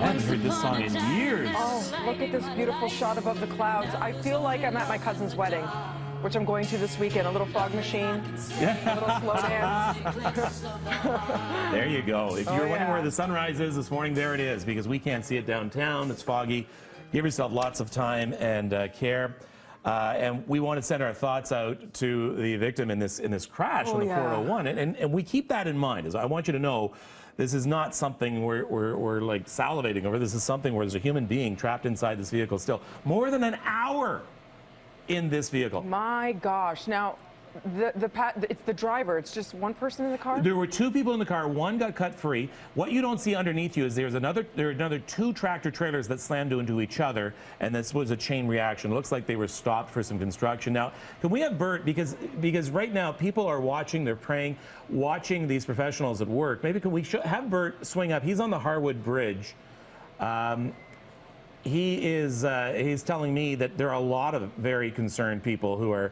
haven't heard this song in years. Oh, look at this beautiful shot above the clouds. I feel like I'm at my cousin's wedding, which I'm going to this weekend. A little fog machine, a little slow dance. There you go. If you're wondering where the sunrise is this morning, there it is, because we can't see it downtown. It's foggy. Give yourself lots of time and care. And we want to send our thoughts out to the victim in this crash on the 401. And we keep that in mind. I want you to know this is not something we're like salivating over. This is something where there's a human being trapped inside this vehicle still. More than an hour in this vehicle. My gosh. Now, it's the driver. It's just one person in the car? There were two people in the car. One got cut free. What you don't see underneath you is there are another two tractor trailers that slammed into each other, and this was a chain reaction. It looks like they were stopped for some construction. Now, can we have Bert, because right now people are watching, they're praying, watching these professionals at work. Maybe can we have Bert swing up? He's on the Harwood Bridge. He's telling me that there are a lot of very concerned people who are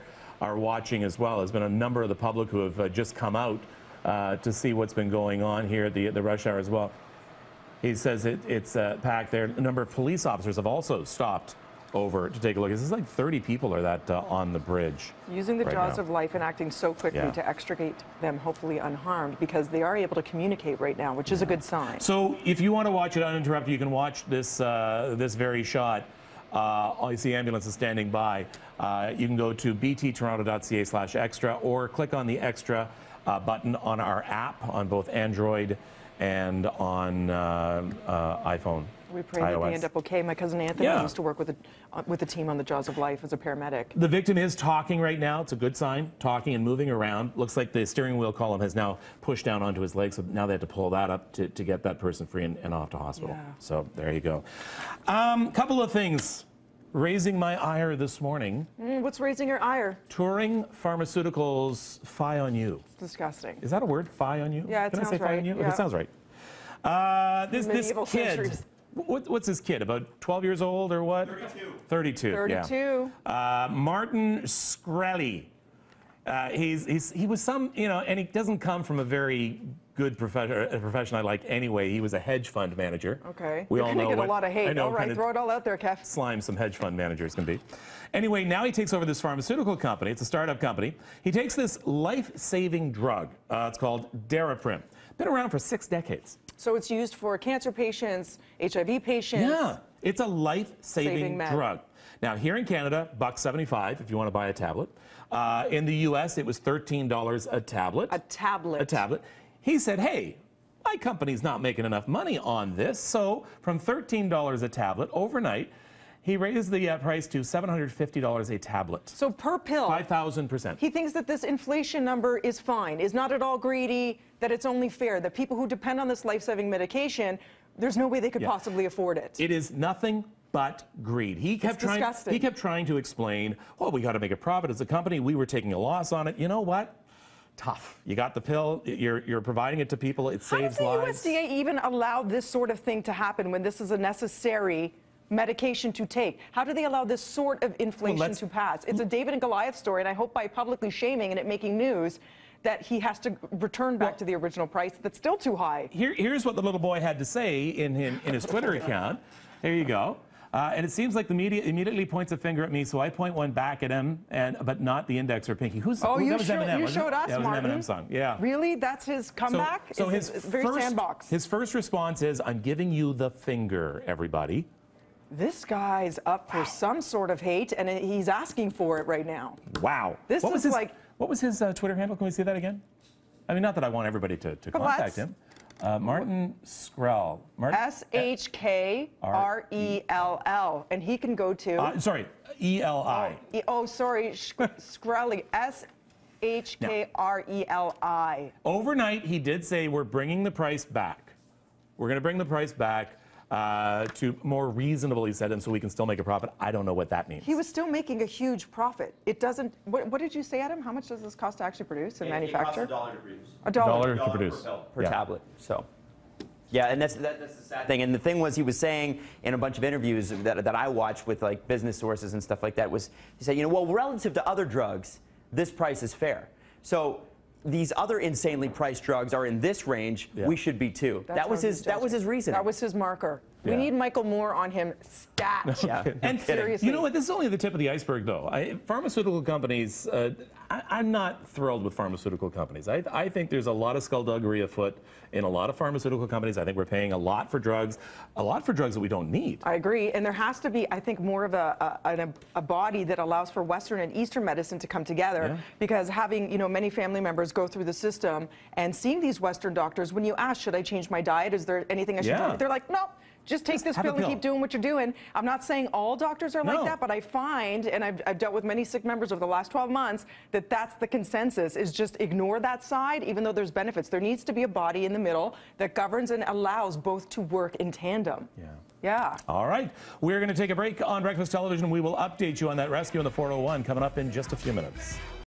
watching as well. There's been a number of the public who have just come out to see what's been going on here at the rush hour as well. He says it's packed there. A number of police officers have also stopped over to take a look. This is like 30 people are that on the bridge. Using the jaws of life and acting so quickly to extricate them, hopefully unharmed, because they are able to communicate right now, which is a good sign. So if you want to watch it uninterrupted, you can watch this this very shot. I see ambulances standing by. You can go to bttoronto.ca/extra or click on the extra button on our app on both Android and on iPhone. We pray that they end up okay. My cousin Anthony used to work with the team on the Jaws of Life as a paramedic. The victim is talking right now. It's a good sign. Talking and moving around. Looks like the steering wheel column has now pushed down onto his leg, so now they have to pull that up to get that person free and off to hospital. Yeah. So there you go. Couple of things raising my ire this morning. What's raising your ire? Turing Pharmaceuticals Fi on You. It's disgusting. Is that a word? Fi on You? Yeah, it sounds right. Fi on you? Yeah. It sounds right. This kid. What's this kid, about 12 years old or what? 32. 32. Yeah. Martin Shkreli. He was some, and he doesn't come from a very good profession I like anyway. He was a hedge fund manager. Okay. We all know get a lot of hate. I know, all right, throw it all out there, Kev. Slime some hedge fund managers can be. Anyway, now he takes over this pharmaceutical company. It's a startup company. He takes this life-saving drug. It's called Daraprim. Been around for 6 decades. So it's used for cancer patients, HIV patients. Yeah, it's a life-saving drug. Now, here in Canada, $1.75 if you want to buy a tablet. In the U.S., it was $13 a tablet. A tablet. A tablet. He said, hey, my company's not making enough money on this. So from $13 a tablet overnight, he raised the price to $750 a tablet. So per pill. 5,000%. He thinks that this inflation number is fine, is not at all greedy, that it's only fair, that people who depend on this life-saving medication, there's no way they could possibly afford it. It is nothing but greed. He kept trying to explain, well, we got to make a profit as a company. We were taking a loss on it. You know what? Tough. You got the pill. You're providing it to people. It saves lives. How does the USDA even allow this sort of thing to happen when this is a necessary medication to take? How do they allow this sort of inflation to pass? It's a David and Goliath story, and I hope by publicly shaming and it making news that he has to return back to the original price that's still too high. Here's what the little boy had to say in his Twitter account. There you go. And it seems like the media immediately points a finger at me, so I point one back at him, but not the index or Pinky. You showed us, Martin. Yeah, it was an Eminem song. Yeah. Really? That's his comeback? So his very sandbox. His first response is, "I'm giving you the finger, everybody." This guy's up for some sort of hate, and he's asking for it right now. Wow. What was his Twitter handle? Can we see that again? I mean, not that I want everybody to contact him. Martin Shkreli. S-H-K-R-E-L-L. And he can go to... sorry, E-L-I. Sorry, Shkreli. S-H-K-R-E-L-I. Overnight, he did say, we're bringing the price back. We're going to bring the price back to more reasonable, he said, and so we can still make a profit. I don't know what that means. He was still making a huge profit. It doesn't... What did you say, Adam? How much does this cost to actually produce and manufacture? It costs $1 to produce. $1 to produce. Per tablet. So, yeah, and that's the sad thing. And the thing was, he was saying in a bunch of interviews that I watched with like business sources and stuff like that, was he said, well, relative to other drugs, this price is fair. So these other insanely priced drugs are in this range. We should be too. That was his reason. That was his marker. We need Michael Moore on him stat. Yeah. And seriously. You know what? This is only the tip of the iceberg, though. Pharmaceutical companies, I'm not thrilled with pharmaceutical companies. I think there's a lot of skullduggery afoot in a lot of pharmaceutical companies. I think we're paying a lot for drugs that we don't need. I agree. And there has to be, I think, more of a body that allows for Western and Eastern medicine to come together. Because having, many family members go through the system and seeing these Western doctors, when you ask, should I change my diet? Is there anything I should do? They're like, no. Just take this pill and keep doing what you're doing. I'm not saying all doctors are like that, but I find, and I've dealt with many sick members over the last 12 months, that that's the consensus, is just ignore that side, even though there's benefits. There needs to be a body in the middle that governs and allows both to work in tandem. Yeah. All right. We're going to take a break on Breakfast Television. We will update you on that rescue in the 401 coming up in just a few minutes.